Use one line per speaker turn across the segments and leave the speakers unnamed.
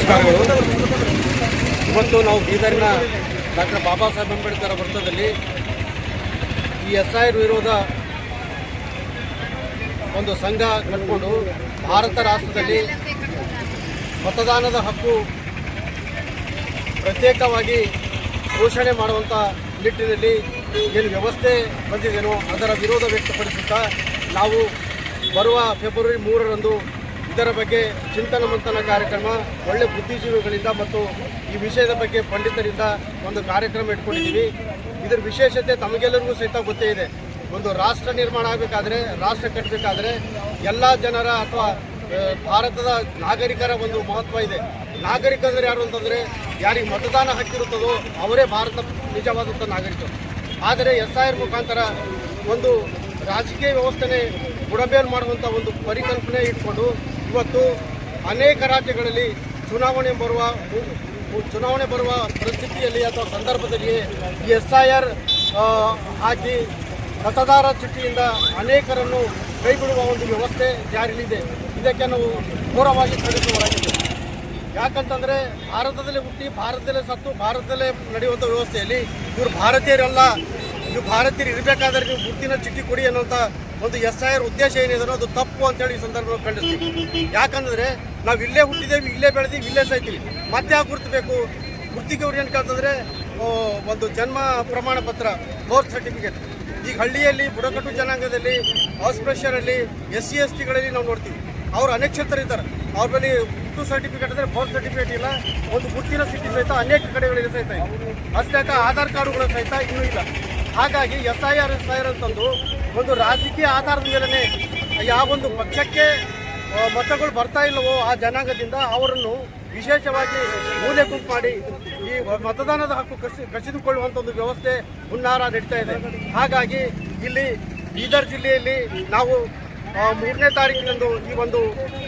ನಮಸ್ಕಾರಗಳು. ಇವತ್ತು ನಾವು ಬೀದರಿನ ಡಾಕ್ಟರ್ ಬಾಬಾ ಸಾಹೇಬ್ ಅಂಬೇಡ್ಕರ್ ವೃತ್ತದಲ್ಲಿ ಈ SIR ವಿರೋಧ ಒಂದು ಸಂಘ ಕಟ್ಕೊಂಡು ಭಾರತ ರಾಷ್ಟ್ರದಲ್ಲಿ ಮತದಾನದ ಹಕ್ಕು ಪ್ರತ್ಯೇಕವಾಗಿ ಘೋಷಣೆ ಮಾಡುವಂಥ ನಿಟ್ಟಿನಲ್ಲಿ ಏನು ವ್ಯವಸ್ಥೆ ಬಂದಿದೆಯೋ ಅದರ ವಿರೋಧ ವ್ಯಕ್ತಪಡಿಸುತ್ತಾ ನಾವು ಬರುವ ಫೆಬ್ರವರಿ 3ರಂದು ಇದರ ಬಗ್ಗೆ ಚಿಂತನ ಮಂಥನ ಕಾರ್ಯಕ್ರಮ ಒಳ್ಳೆ ಬುದ್ಧಿಜೀವಿಗಳಿಂದ ಮತ್ತು ಈ ವಿಷಯದ ಬಗ್ಗೆ ಪಂಡಿತರಿಂದ ಒಂದು ಕಾರ್ಯಕ್ರಮ ಇಟ್ಕೊಂಡಿದ್ದೀವಿ. ಇದರ ವಿಶೇಷತೆ ತಮಗೆಲ್ಲರಿಗೂ ಸಹಿತ ಗೊತ್ತೇ ಇದೆ. ಒಂದು ರಾಷ್ಟ್ರ ನಿರ್ಮಾಣ ಆಗಬೇಕಾದ್ರೆ, ರಾಷ್ಟ್ರ ಕಟ್ಟಬೇಕಾದ್ರೆ ಎಲ್ಲ ಜನರ ಅಥವಾ ಭಾರತದ ನಾಗರಿಕರ ಒಂದು ಮಹತ್ವ ಇದೆ. ನಾಗರಿಕಂದರೆ ಯಾರು ಅಂತಂದರೆ ಯಾರಿಗೆ ಮತದಾನ ಹಕ್ಕಿರುತ್ತದೋ ಅವರೇ ಭಾರತ ನಿಜವಾದಂಥ ನಾಗರಿಕರು. ಆದರೆ SIR ಮುಖಾಂತರ ಒಂದು ರಾಜಕೀಯ ವ್ಯವಸ್ಥೆನೇ ಬುಡಮೇಲು ಮಾಡುವಂಥ ಒಂದು ಪರಿಕಲ್ಪನೆ ಇಟ್ಕೊಂಡು ಇವತ್ತು ಅನೇಕ ರಾಜ್ಯಗಳಲ್ಲಿ ಚುನಾವಣೆ ಬರುವ ಪರಿಸ್ಥಿತಿಯಲ್ಲಿ ಅಥವಾ ಸಂದರ್ಭದಲ್ಲಿ ಈ SIR ಹಾಕಿ ಮತದಾರ ಚೀಟಿಯಿಂದ ಅನೇಕರನ್ನು ಕೈಬಿಡುವ ಒಂದು ವ್ಯವಸ್ಥೆ ಜಾರಿಯಲ್ಲಿದೆ. ಇದಕ್ಕೆ ನಾವು ಘೋರವಾಗಿ ಖಂಡಿಸುವರಾಗಿದೆ. ಯಾಕಂತಂದರೆ ಭಾರತದಲ್ಲೇ ಹುಟ್ಟಿ ಭಾರತದಲ್ಲೇ ಸತ್ತು ಭಾರತದಲ್ಲೇ ನಡೆಯುವಂಥ ವ್ಯವಸ್ಥೆಯಲ್ಲಿ ಇವರು ಭಾರತೀಯರಲ್ಲ, ನೀವು ಭಾರತೀಯರು ಇರಬೇಕಾದ್ರೆ ನೀವು ಗುರುತಿನ ಚೀಟಿ ಕೊಡಿ ಅನ್ನೋಂಥ ಒಂದು SIR ಉದ್ದೇಶ ಏನಿದೆ ಅದು ತಪ್ಪು ಅಂತೇಳಿ ಈ ಸಂದರ್ಭದಲ್ಲಿ ಖಂಡಿಸ್ತೀವಿ. ಯಾಕಂದರೆ ನಾವು ಇಲ್ಲೇ ಹುಟ್ಟಿದ್ದೇವೆ, ಇಲ್ಲೇ ಬೆಳೆದೀವಿ, ಇಲ್ಲೇ ಸಾಯ್ತೀವಿ, ಮತ್ತೆ ಯಾಕೆ ಗುರುತಬೇಕು? ಗುರ್ತಿಗೆ ಅವ್ರು ಏನು ಕೇಳ್ತಂದರೆ ಒಂದು ಜನ್ಮ ಪ್ರಮಾಣ ಪತ್ರ, ಬರ್ತ್ ಸರ್ಟಿಫಿಕೇಟ್. ಈಗ ಹಳ್ಳಿಯಲ್ಲಿ ಬುಡಕಟ್ಟು ಜನಾಂಗದಲ್ಲಿ, ಅಸ್ಪೃಶ್ಯರಲ್ಲಿ, SC STಗಳಲ್ಲಿ ನಾವು ನೋಡ್ತೀವಿ, ಅವರು ಅನಕ್ಷರಿದ್ದಾರೆ. ಅವ್ರ ಬಳಿ ಹುಟ್ಟು ಸರ್ಟಿಫಿಕೇಟ್ ಅಂದರೆ ಬರ್ತ್ ಸರ್ಟಿಫಿಕೇಟ್ ಇಲ್ಲ, ಒಂದು ಗುರ್ತಿನ ಚೀಟಿ ಸಹಿತ ಅನೇಕ ಕಡೆಗಳಲ್ಲಿ ಸಹಿತ ಇದೆ. ಅಷ್ಟೇ ಆಧಾರ್ ಕಾರ್ಡುಗಳ ಸಹಿತ ಇನ್ನೂ ಇಲ್ಲ. ಹಾಗಾಗಿ SIR ಅಂತಂದು ಒಂದು ರಾಜಕೀಯ ಆಧಾರದ ಮೇಲೇ ಯಾವೊಂದು ಪಕ್ಷಕ್ಕೆ ಮತಗಳು ಬರ್ತಾ ಇಲ್ಲವೋ ಆ ಜನಾಂಗದಿಂದ ಅವರನ್ನು ವಿಶೇಷವಾಗಿ ಮೂಲೆ ಗುಂಪು ಮಾಡಿ ಈ ಮತದಾನದ ಹಕ್ಕು ಕಸಿದುಕೊಳ್ಳುವಂಥ ಒಂದು ವ್ಯವಸ್ಥೆ ಹುನ್ನಾರ ನಡೀತಾ ಇದೆ. ಹಾಗಾಗಿ ಇಲ್ಲಿ ಬೀದರ್ ಜಿಲ್ಲೆಯಲ್ಲಿ ನಾವು 3ನೇ ತಾರೀಕಿನಂದು ಈ ಒಂದು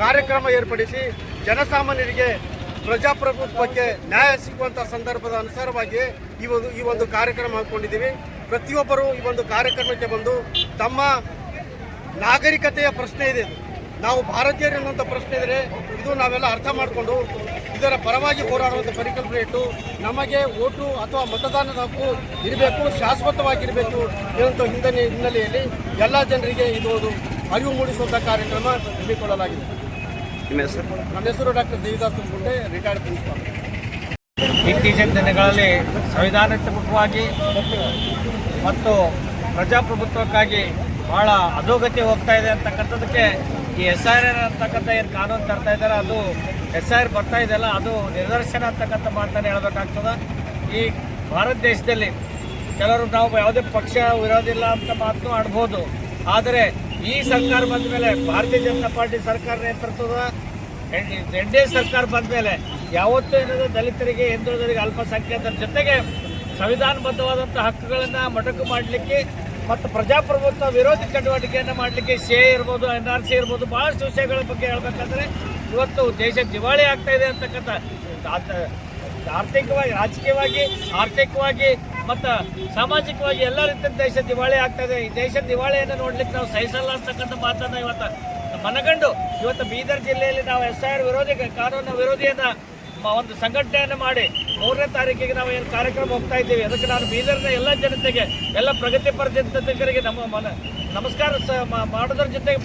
ಕಾರ್ಯಕ್ರಮ ಏರ್ಪಡಿಸಿ ಜನಸಾಮಾನ್ಯರಿಗೆ ಪ್ರಜಾಪ್ರಭುತ್ವಕ್ಕೆ ನ್ಯಾಯ ಸಿಗುವಂಥ ಸಂದರ್ಭದ ಅನುಸಾರವಾಗಿ ಈ ಒಂದು ಕಾರ್ಯಕ್ರಮ ಹಾಕ್ಕೊಂಡಿದ್ದೀವಿ. ಪ್ರತಿಯೊಬ್ಬರು ಈ ಒಂದು ಕಾರ್ಯಕ್ರಮಕ್ಕೆ ಬಂದು ತಮ್ಮ ನಾಗರಿಕತೆಯ ಪ್ರಶ್ನೆ ಇದೆ, ನಾವು ಭಾರತೀಯರು ಎನ್ನುವಂಥ ಪ್ರಶ್ನೆ ಇದ್ದರೆ ಇದು ನಾವೆಲ್ಲ ಅರ್ಥ ಮಾಡಿಕೊಂಡು ಇದರ ಪರವಾಗಿ ಹೋರಾಡುವಂಥ ಪರಿಕಲ್ಪನೆ ಇಟ್ಟು ನಮಗೆ ಓಟು ಅಥವಾ ಮತದಾನದ ಹಕ್ಕು ಇರಬೇಕು, ಶಾಶ್ವತವಾಗಿರಬೇಕು ಎನ್ನುವಂಥ ಹಿನ್ನೆಲೆಯಲ್ಲಿ ಎಲ್ಲ ಜನರಿಗೆ ಇದು ಒಂದು ಅರಿವು ಮೂಡಿಸುವಂಥ ಕಾರ್ಯಕ್ರಮ ಹಮ್ಮಿಕೊಳ್ಳಲಾಗಿದೆ. ನನ್ನ ಹೆಸರು ಡಾಕ್ಟರ್ ದೇವಿದಾಸ್ ತುಮಕುಂಟೆ, ರಿಟೈರ್ಡ್ ಪ್ರಿನ್ಸಿಪಾಲ್.
ಇತ್ತೀಚಿನ ದಿನಗಳಲ್ಲಿ ಸಂವಿಧಾನಾತ್ಮಕವಾಗಿ ಮತ್ತು ಪ್ರಜಾಪ್ರಭುತ್ವಕ್ಕಾಗಿ ಬಹಳ ಅಧೋಗತಿ ಹೋಗ್ತಾ ಇದೆ ಅಂತಕ್ಕಂಥದ್ದಕ್ಕೆ ಈ SIR ಅಂತಕ್ಕಂಥ ಏನು ಕಾನೂನು ತರ್ತಾ ಇದ್ದಾರೆ, ಅದು SIR ಬರ್ತಾ ಇದೆಯಲ್ಲ ಅದು ನಿದರ್ಶನ ಅಂತಕ್ಕಂಥ ಮಾತನ್ನು ಹೇಳಬೇಕಾಗ್ತದೆ. ಈ ಭಾರತ ದೇಶದಲ್ಲಿ ಕೆಲವರು ನಾವು ಯಾವುದೇ ಪಕ್ಷ ವಿರೋಧಿಲ್ಲ ಅಂತ ಮಾತನ್ನು ಆಡ್ಬೋದು, ಆದರೆ ಈ ಸರ್ಕಾರ ಬಂದ ಮೇಲೆ ಭಾರತೀಯ ಜನತಾ ಪಾರ್ಟಿ ಸರ್ಕಾರ ನೇತೃತ್ವದ NDA ಸರ್ಕಾರ ಬಂದ ಮೇಲೆ ಯಾವತ್ತೂ ಏನದು ದಲಿತರಿಗೆ, ಹಿಂದುಳಿದರಿಗೆ, ಅಲ್ಪಸಂಖ್ಯಾತರ ಜೊತೆಗೆ ಸಂವಿಧಾನಬದ್ಧವಾದಂಥ ಹಕ್ಕುಗಳನ್ನು ಮೊಟಕು ಮಾಡಲಿಕ್ಕೆ ಮತ್ತು ಪ್ರಜಾಪ್ರಭುತ್ವ ವಿರೋಧಿ ಚಟುವಟಿಕೆಯನ್ನು ಮಾಡಲಿಕ್ಕೆ CA ಇರ್ಬೋದು, NRC ಇರ್ಬೋದು, ಭಾಳಷ್ಟು ವಿಷಯಗಳ ಬಗ್ಗೆ ಹೇಳಬೇಕಾದ್ರೆ ಇವತ್ತು ದೇಶ ದಿವಾಳಿ ಆಗ್ತಾ ಇದೆ ಅಂತಕ್ಕಂಥ ಆರ್ಥಿಕವಾಗಿ, ರಾಜಕೀಯವಾಗಿ, ಆರ್ಥಿಕವಾಗಿ ಮತ್ತು ಸಾಮಾಜಿಕವಾಗಿ ಎಲ್ಲ ರೀತಿಯ ದೇಶ ದಿವಾಳಿ ಆಗ್ತಾ ಇದೆ. ಈ ದೇಶ ದಿವಾಳಿಯನ್ನು ನೋಡ್ಲಿಕ್ಕೆ ನಾವು ಸಹಿಸಲ್ಲ ಅಂತಕ್ಕಂಥ ಮಾತನ್ನು ಇವತ್ತು ಮನಗಂಡು ಇವತ್ತು ಬೀದರ್ ಜಿಲ್ಲೆಯಲ್ಲಿ ನಾವು SIR ವಿರೋಧಿ ಕಾನೂನು ವಿರೋಧಿಯನ್ನು ಒಂದು ಸಂಘಟನೆಯನ್ನು ಮಾಡಿ 3ನೇ ತಾರೀಕಿಗೆ ನಾವು ಏನು ಕಾರ್ಯಕ್ರಮ ಹೋಗ್ತಾ ಇದ್ದೀವಿ. ಅದಕ್ಕೆ ನಾನು ಬೀದರ್ನ ಎಲ್ಲ ಜನತೆಗೆ, ಎಲ್ಲ ಪ್ರಗತಿಪರ ಜನತೆಗರಿಗೆ ನಮಸ್ಕಾರ ಮಾಡೋದ್ರ ಜೊತೆಗೆ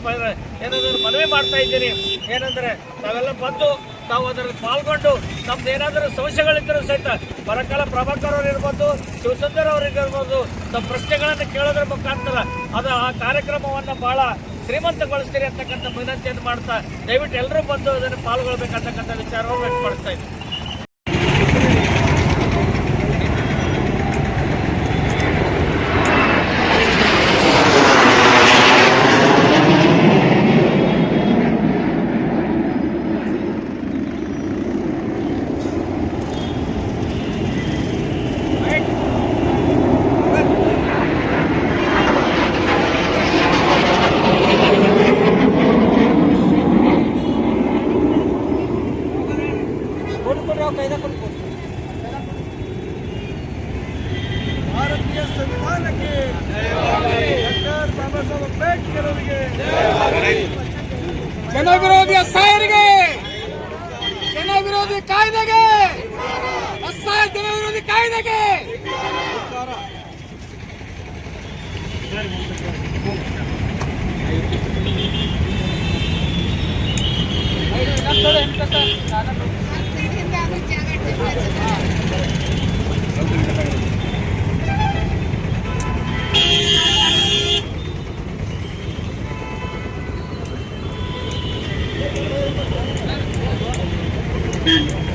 ಏನಾದರೂ ಮನವಿ ಮಾಡ್ತಾ ಇದ್ದೀನಿ. ಏನಂದರೆ ನಾವೆಲ್ಲ ಬಂದು ನಾವು ಅದರಲ್ಲಿ ಪಾಲ್ಗೊಂಡು ನಮ್ದು ಏನಾದರೂ ಸಮಸ್ಯೆಗಳಿದ್ದರೂ ಸಹಿತ ಬರಕಾಲ ಪ್ರಭಾಕರ್ ಅವರು ಇರ್ಬೋದು, ಶಿವಸುಂದರ್ ಅವರಿಗಿರ್ಬೋದು, ನಮ್ಮ ಪ್ರಶ್ನೆಗಳನ್ನು ಕೇಳೋದ್ರ ಮುಖಾಂತರ ಅದು ಆ ಕಾರ್ಯಕ್ರಮವನ್ನು ಭಾಳ ಶ್ರೀಮಂತಗೊಳಿಸ್ತೀರಿ ಅಂತಕ್ಕಂಥ ವಿನಂತಿಯನ್ನು ಮಾಡ್ತಾ ದಯವಿಟ್ಟು ಎಲ್ಲರೂ ಬಂದು ಅದನ್ನು ಪಾಲ್ಗೊಳ್ಬೇಕಂತಕ್ಕಂಥ ವಿಚಾರವನ್ನು ವ್ಯಕ್ತಪಡಿಸ್ತಾ ಇದ್ದೀನಿ.
ಭಾರತೀಯ ಸಂವಿಧಾನಕ್ಕೆ ಡಾಕ್ಟರ್ ಬಾಬಾ ಸಾಹೇಬ್ ಅಂಬೇಡ್ಕರ್ ಅವರಿಗೆ, ಜನವಿರೋಧಿ SIR ಗೆ, ಜನವಿರೋಧಿ ವಿರೋಧಿ ಕಾಯ್ದೆಗೆ ಅಸಹಾಯ ಜನ ವಿರೋಧಿ ಕಾಯ್ದೆಗೆ
Thank you.